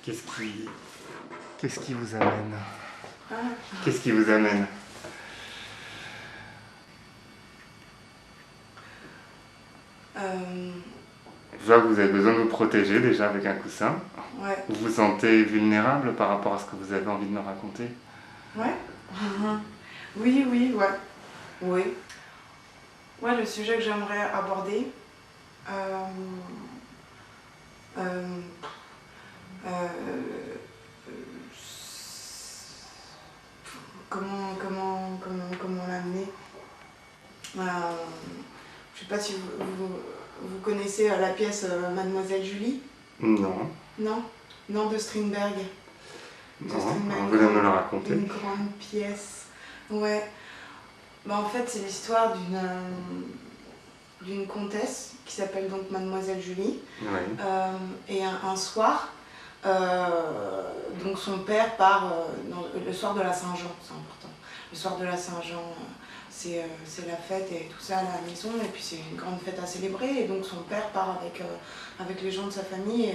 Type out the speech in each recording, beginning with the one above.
Qu'est-ce qui... Qu'est-ce qui vous amène? Ah. Qu'est-ce qui vous amène? Je vois que vous avez besoin de vous protéger déjà avec un coussin. Ouais. Vous vous sentez vulnérable par rapport à ce que vous avez envie de me raconter? Ouais. Oui, oui, ouais. Oui. Ouais, le sujet que j'aimerais aborder, euh, euh, euh, comment l'amener? Je sais pas si vous connaissez la pièce Mademoiselle Julie? Non. Non? Non, de Strindberg. Non, vous allez me le raconter. Une grande pièce. Ouais. Bah, en fait, c'est l'histoire d'une comtesse qui s'appelle donc Mademoiselle Julie. Oui. Et un soir, donc son père part le soir de la Saint-Jean, c'est important. Le soir de la Saint-Jean, c'est la fête et tout ça à la maison, et puis c'est une grande fête à célébrer, et donc son père part avec les gens de sa famille,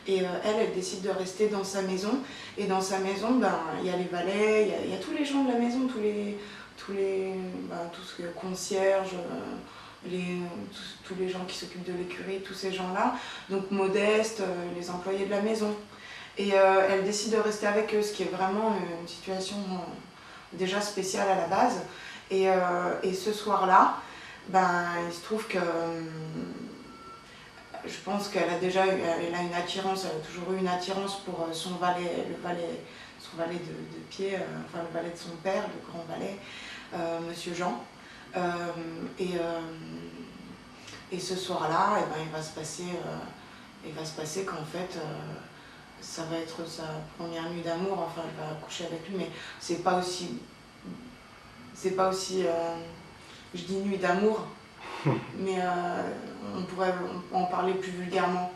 et elle décide de rester dans sa maison, et dans sa maison, ben, il y a les valets, il y a tous les gens de la maison, tout ce que concierge, tous les gens qui s'occupent de l'écurie, tous ces gens-là, donc Modeste, les employés de la maison. Et elle décide de rester avec eux, ce qui est vraiment une situation déjà spéciale à la base. Et ce soir-là, ben, il se trouve que je pense qu'elle a déjà elle a une attirance, elle a toujours eu une attirance pour son valet, son valet de pied, enfin le valet de son père, le grand valet, Monsieur Jean. Et ce soir-là, eh ben, il va se passer qu'en fait, ça va être sa première nuit d'amour. Enfin, elle va coucher avec lui, mais c'est pas aussi, je dis nuit d'amour, mais on pourrait en parler plus vulgairement.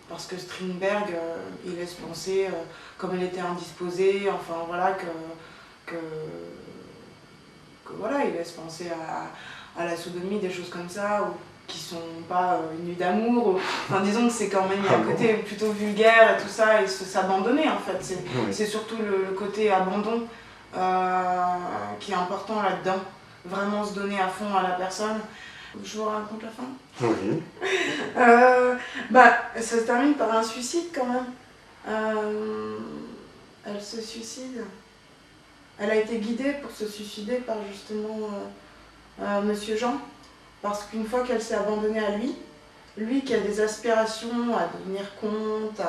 Parce que Strindberg, il laisse penser, comme elle était indisposée, enfin voilà, que voilà, il laisse penser à la sodomie, des choses comme ça, ou qui sont pas une nuit d'amour. Enfin, disons que c'est quand même un côté plutôt vulgaire et tout ça, et s'abandonner en fait. C'est surtout le côté abandon qui est important là-dedans. Vraiment se donner à fond à la personne. Je vous raconte la fin? Oui. Ça se termine par un suicide quand même. Elle se suicide. Elle a été guidée pour se suicider par justement Monsieur Jean, parce qu'une fois qu'elle s'est abandonnée à lui qui a des aspirations à devenir comte,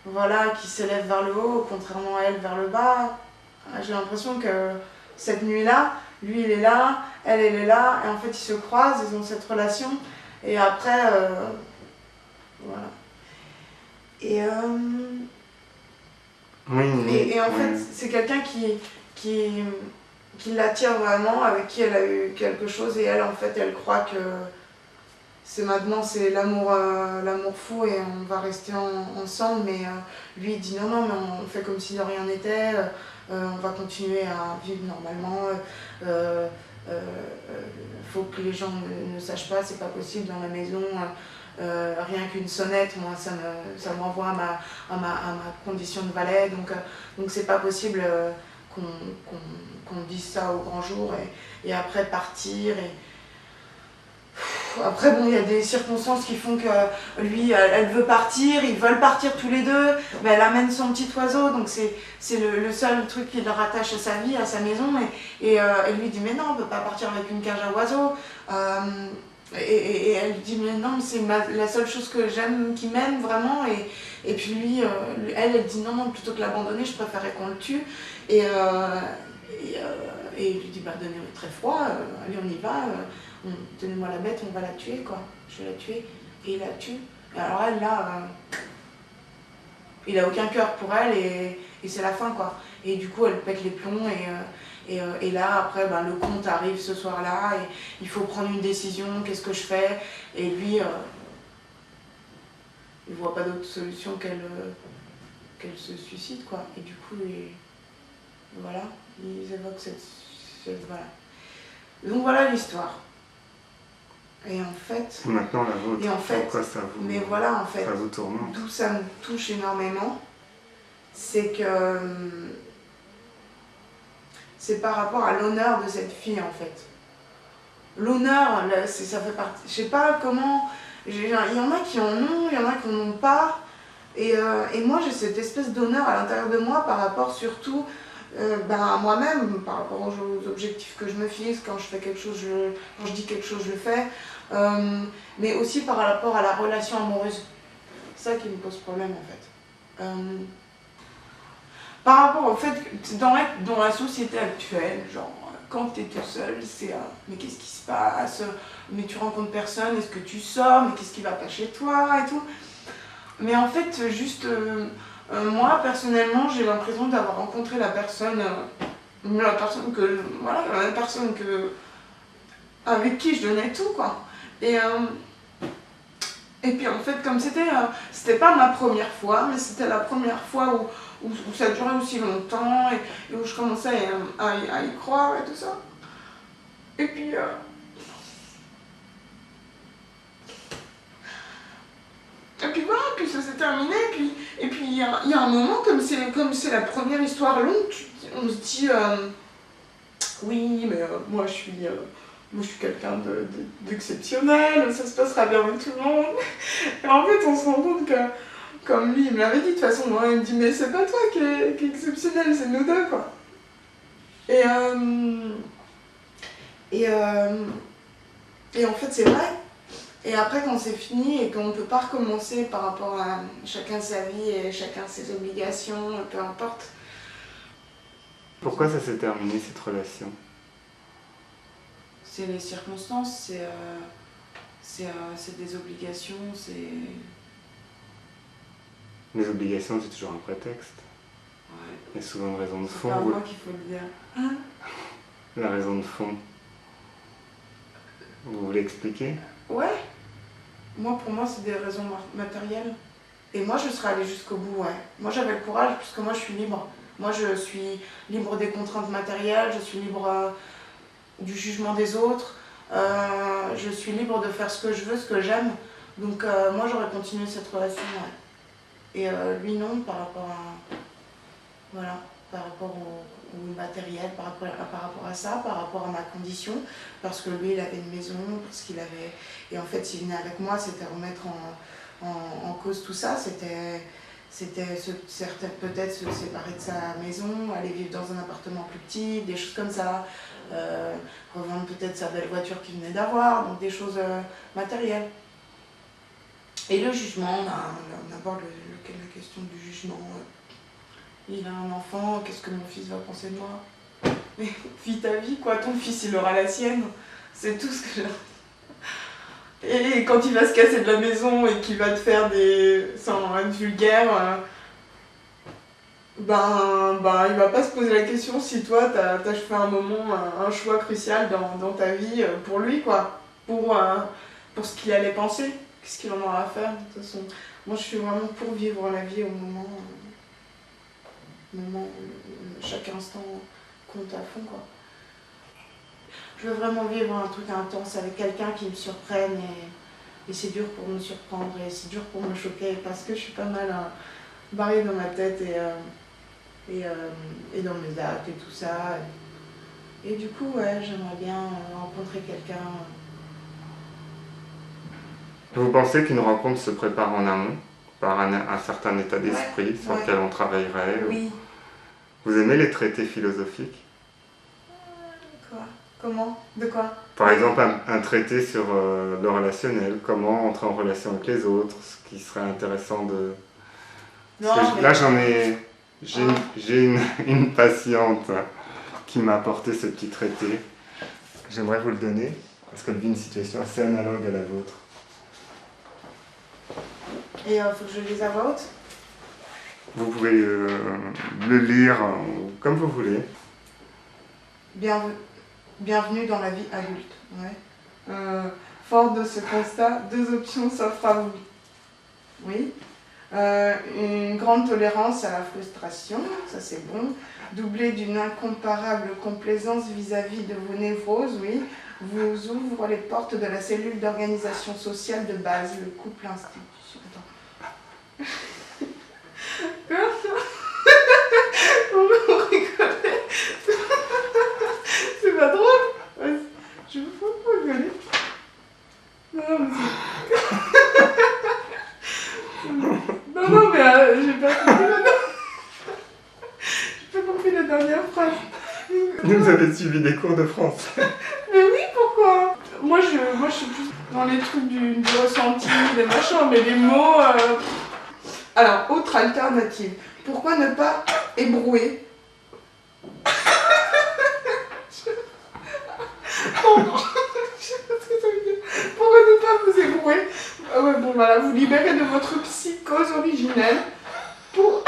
voilà, qui s'élève vers le haut, contrairement à elle vers le bas, j'ai l'impression que cette nuit-là, lui il est là, elle est là, et en fait ils se croisent, ils ont cette relation, et après, voilà. Et en fait, c'est quelqu'un qui l'attire vraiment, avec qui elle a eu quelque chose, et elle, en fait, elle croit que maintenant c'est l'amour fou et on va rester ensemble, mais lui il dit non, mais on fait comme si de rien n'était, on va continuer à vivre normalement, faut que les gens ne sachent pas, c'est pas possible dans la maison. Rien qu'une sonnette, moi ça m'envoie à ma condition de valet, donc c'est pas possible qu'on dise ça au grand jour, et après partir. Après bon, il y a des circonstances qui font que lui, elle veut partir, ils veulent partir tous les deux, mais elle amène son petit oiseau, donc c'est le seul truc qui le rattache à sa vie, à sa maison, et lui dit mais non, on peut pas partir avec une cage à oiseaux. Et elle dit mais non, mais c'est la seule chose que j'aime, qui m'aime vraiment, et puis lui, elle dit non, plutôt que l'abandonner, je préférerais qu'on le tue, et il lui dit bah donnez très froid, allez on y va, donnez-moi la bête, on va la tuer quoi, je vais la tuer, et il la tue. Et alors elle là, il a aucun cœur pour elle, et c'est la fin quoi, et du coup elle pète les plombs, et là, après, ben, le comte arrive ce soir-là, et il faut prendre une décision, qu'est-ce que je fais? Et lui, il voit pas d'autre solution qu'elle se suicide, quoi. Et du coup, voilà, ils évoquent voilà. Donc voilà l'histoire. Et en fait... Maintenant la vôtre, Et en fait, pourquoi ça vous, mais voilà, en fait, ça vous tourmente? d'où ça me touche énormément, c'est que c'est par rapport à l'honneur de cette fille, en fait. L'honneur, ça fait partie... Je sais pas comment... Il y en a qui en ont, il y en a qui en ont pas. Et moi, j'ai cette espèce d'honneur à l'intérieur de moi par rapport surtout à moi-même, par rapport aux objectifs que je me fixe, quand je fais quelque chose, quand je dis quelque chose, je le fais. Mais aussi par rapport à la relation amoureuse. C'est ça qui me pose problème, en fait. Par rapport au fait que dans la société actuelle, genre, quand tu es tout seul, c'est mais qu'est-ce qui se passe? Mais tu rencontres personne, est-ce que tu sors? Mais qu'est-ce qui va pas chez toi? Et tout. Mais en fait, juste, moi, personnellement, j'ai l'impression d'avoir rencontré la personne avec qui je donnais tout, quoi. Et puis en fait, comme c'était pas ma première fois, mais c'était la première fois où ça durait aussi longtemps et où je commençais à y croire et tout ça. Et puis... Et puis voilà, puis ça s'est terminé, et puis il y a un moment, comme c'est la première histoire longue, on se dit, oui, mais moi je suis quelqu'un d'exceptionnel, ça se passera bien avec tout le monde. Et en fait, on se rend compte que, comme lui, il me l'avait dit de toute façon, moi, il me dit, mais c'est pas toi qui est exceptionnel, c'est nous deux, quoi. Et en fait, c'est vrai. Et après, quand c'est fini et qu'on ne peut pas recommencer par rapport à chacun sa vie et chacun ses obligations, peu importe. Pourquoi ça s'est terminé, cette relation? C'est les circonstances, c'est des obligations, c'est... Les obligations, c'est toujours un prétexte. Ouais. Il y a souvent une raison de fond. C'est pas moi qu'il faut le dire. Hein? La raison de fond. Vous voulez expliquer? Ouais. Pour moi, c'est des raisons matérielles. Et moi, je serais allée jusqu'au bout, ouais. Moi, j'avais le courage, puisque moi, je suis libre. Moi, je suis libre des contraintes matérielles, je suis libre du jugement des autres, je suis libre de faire ce que je veux, ce que j'aime. Donc, moi, j'aurais continué cette relation, ouais. Et lui, non, par rapport à... Voilà, par rapport au matériel, par rapport à ça, par rapport à ma condition, parce que lui, il avait une maison, parce qu'il avait... Et en fait, s'il venait avec moi, c'était remettre en cause tout ça, c'était peut-être se séparer de sa maison, aller vivre dans un appartement plus petit, des choses comme ça, revendre peut-être sa belle voiture qu'il venait d'avoir, donc des choses matérielles. Et le jugement, on aborde la question du jugement. Il a un enfant, qu'est-ce que mon fils va penser de moi? Mais vis ta vie, quoi, ton fils il aura la sienne, c'est tout ce que j'ai. Et quand il va se casser de la maison et qu'il va te faire sans être vulgaire, il va pas se poser la question si toi t'as fait un moment, un choix crucial dans ta vie pour lui, quoi. Pour ce qu'il allait penser, qu'est-ce qu'il en aura à faire, de toute façon. Moi je suis vraiment pour vivre la vie au moment où chaque instant compte à fond, quoi. Je veux vraiment vivre un truc intense avec quelqu'un qui me surprenne et c'est dur pour me surprendre et c'est dur pour me choquer parce que je suis pas mal barrée dans ma tête et dans mes actes et tout ça. Et du coup, ouais, j'aimerais bien rencontrer quelqu'un. Vous pensez qu'une rencontre se prépare en amont, par un certain état d'esprit sur lequel on travaillerait? Oui. Vous aimez les traités philosophiques? Quoi? Comment? De quoi? Par exemple, un traité sur le relationnel, comment entrer en relation avec les autres, ce qui serait intéressant de... Non, mais... Là, j'ai une patiente qui m'a apporté ce petit traité. J'aimerais vous le donner, parce qu'elle vit une situation assez analogue à la vôtre. Et il faut que je le lise à voix haute? Vous pouvez le lire comme vous voulez. Bienvenue dans la vie adulte. Ouais. Fort de ce constat, deux options s'offrent à vous. Oui. Une grande tolérance à la frustration, ça c'est bon. Doublée d'une incomparable complaisance vis-à-vis de vos névroses, oui. vous ouvre les portes de la cellule d'organisation sociale de base, le couple institution. Attends. Vous rigolez. C'est pas drôle. Je veux pas rigoler. Non, mais non, mais j'ai pas compris j'ai pas compris la dernière phrase. Vous avez suivi des cours de français. Mais oui, pourquoi moi, je suis plus dans les trucs du ressenti, des machins, mais les mots... Alors, autre alternative. Pourquoi ne pas ébrouer Pourquoi ne pas vous ébrouer ouais, bon, voilà, vous libérer de votre psychose originelle pour...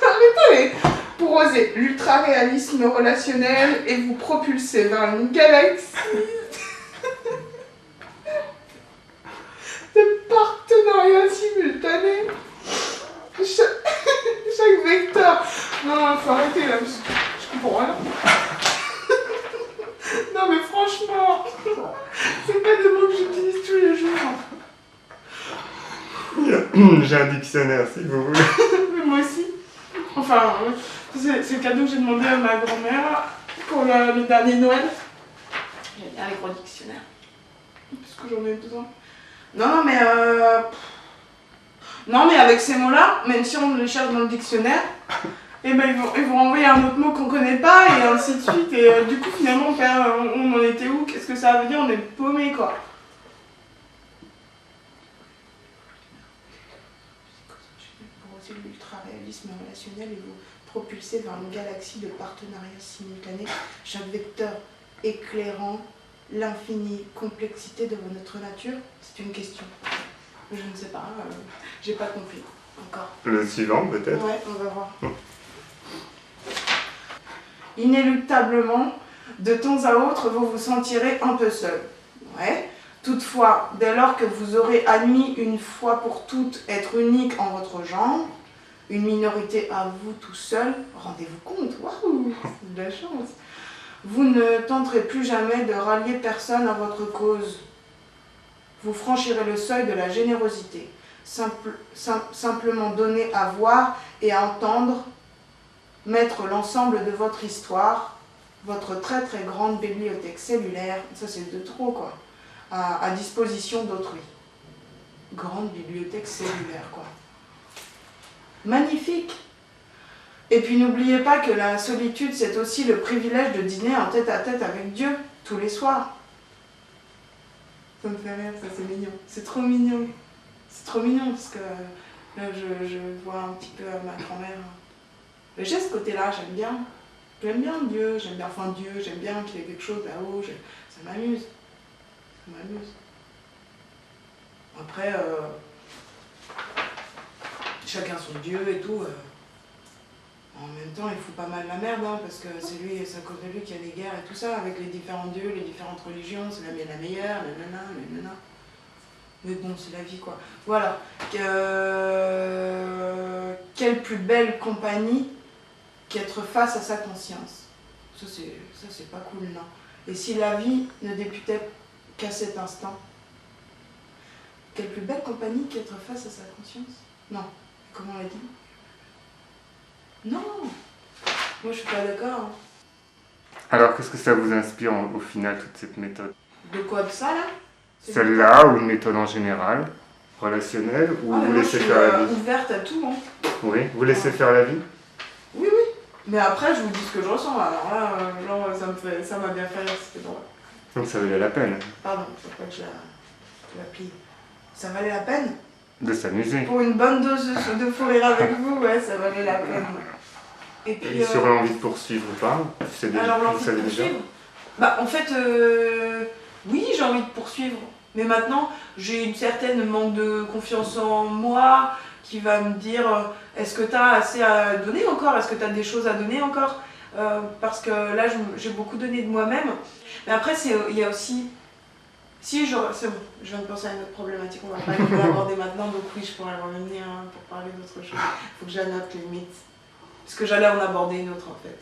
Arrêtez, pour oser l'ultra-réalisme relationnel et vous propulser vers une galaxie de partenariats simultanés. Chaque vecteur. Non, faut arrêter là, je comprends rien. Non mais franchement, c'est pas des mots que j'utilise tous les jours. J'ai un dictionnaire si vous voulez. Mais moi aussi. Enfin, c'est le cadeau que j'ai demandé à ma grand-mère pour le dernier Noël. J'ai bien les gros dictionnaires. Parce que j'en ai besoin. Non, mais non, mais avec ces mots-là, même si on les cherche dans le dictionnaire, et ben ils vont envoyer un autre mot qu'on connaît pas et ainsi de suite. Et du coup, finalement, on en était où? Qu'est-ce que ça veut dire? On est paumé, quoi. Pour aussi l'ultra-réalisme relationnel et vous propulser vers une galaxie de partenariats simultanés, chaque vecteur éclairant l'infinie complexité de notre nature. C'est une question. Je ne sais pas, j'ai pas compris encore. Le suivant peut-être. Ouais, on va voir. Inéluctablement, de temps à autre, vous vous sentirez un peu seul. Ouais. Toutefois, dès lors que vous aurez admis une fois pour toutes être unique en votre genre, une minorité à vous tout seul, rendez-vous compte, waouh, c'est de la chance. Vous ne tenterez plus jamais de rallier personne à votre cause. Vous franchirez le seuil de la générosité, simplement donner à voir et à entendre, mettre l'ensemble de votre histoire, votre très très grande bibliothèque cellulaire, ça c'est de trop quoi, à disposition d'autrui. Grande bibliothèque cellulaire quoi. Magnifique! Et puis n'oubliez pas que la solitude c'est aussi le privilège de dîner en tête à tête avec Dieu, tous les soirs. Ça me fait rire, ça c'est mignon. C'est trop mignon. C'est trop mignon parce que là je vois un petit peu ma grand-mère. Mais j'ai ce côté-là, j'aime bien. J'aime bien Dieu, j'aime bien, enfin Dieu, j'aime bien qu'il y ait quelque chose là-haut, ça m'amuse. Ça m'amuse. Après, chacun son Dieu et tout. En même temps, il fout pas mal la merde, hein, parce que c'est à cause de lui qu'il y a des guerres et tout ça, avec les différents dieux, les différentes religions, c'est la meilleure, nanana. Mais bon, c'est la vie, quoi. Voilà. Quelle plus belle compagnie qu'être face à sa conscience. Ça, c'est pas cool, non. Et si la vie ne débutait qu'à cet instant, quelle plus belle compagnie qu'être face à sa conscience? Non. Comment on l'a dit? Non, moi je suis pas d'accord. Alors qu'est-ce que ça vous inspire au final, toute cette méthode? De quoi de ça là? Celle-là ou une méthode en général, relationnelle, ou vous laissez faire la vie? Ouverte à tout. Hein. Oui, vous laissez faire la vie? Oui. Mais après je vous dis ce que je ressens. Alors là, genre, ça m'a bien fait rire, c'était drôle. Donc ça valait la peine. Pardon, faut pas que je la plie. Ça valait la peine? De s'amuser. Pour une bonne dose de fou rire avec vous, ouais, ça valait la peine. Et puis. Et sur l'envie de poursuivre ou pas? Alors l'envie vous savez de poursuivre déjà? Bah en fait, oui, j'ai envie de poursuivre. Mais maintenant, j'ai une certaine manque de confiance en moi qui va me dire est-ce que tu as assez à donner encore? Est-ce que tu as des choses à donner encore? Parce que là, j'ai beaucoup donné de moi-même. Mais après, il y a aussi... Si, c'est bon, je viens de penser à une autre problématique, on va pas l'aborder maintenant, donc oui, je pourrais revenir pour parler d'autre chose. Il faut que j'annote limite. Parce que j'allais en aborder une autre en fait.